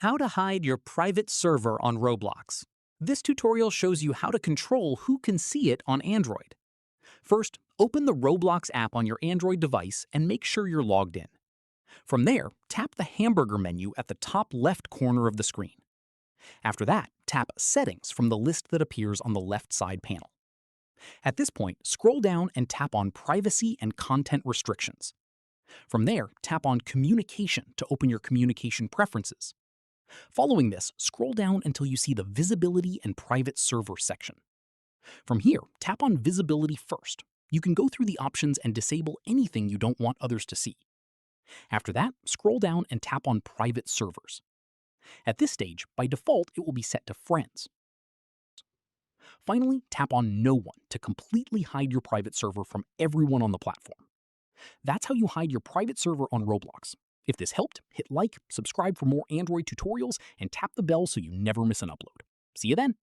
How to hide your private server on Roblox. This tutorial shows you how to control who can see it on Android. First, open the Roblox app on your Android device and make sure you're logged in. From there, tap the hamburger menu at the top left corner of the screen. After that, tap Settings from the list that appears on the left side panel. At this point, scroll down and tap on Privacy and Content Restrictions. From there, tap on Communication to open your communication preferences. Following this, scroll down until you see the Visibility and Private Server section. From here, tap on Visibility first. You can go through the options and disable anything you don't want others to see. After that, scroll down and tap on Private Servers. At this stage, by default, it will be set to Friends. Finally, tap on No One to completely hide your private server from everyone on the platform. That's how you hide your private server on Roblox. If this helped, hit like, subscribe for more Android tutorials, and tap the bell so you never miss an upload. See you then!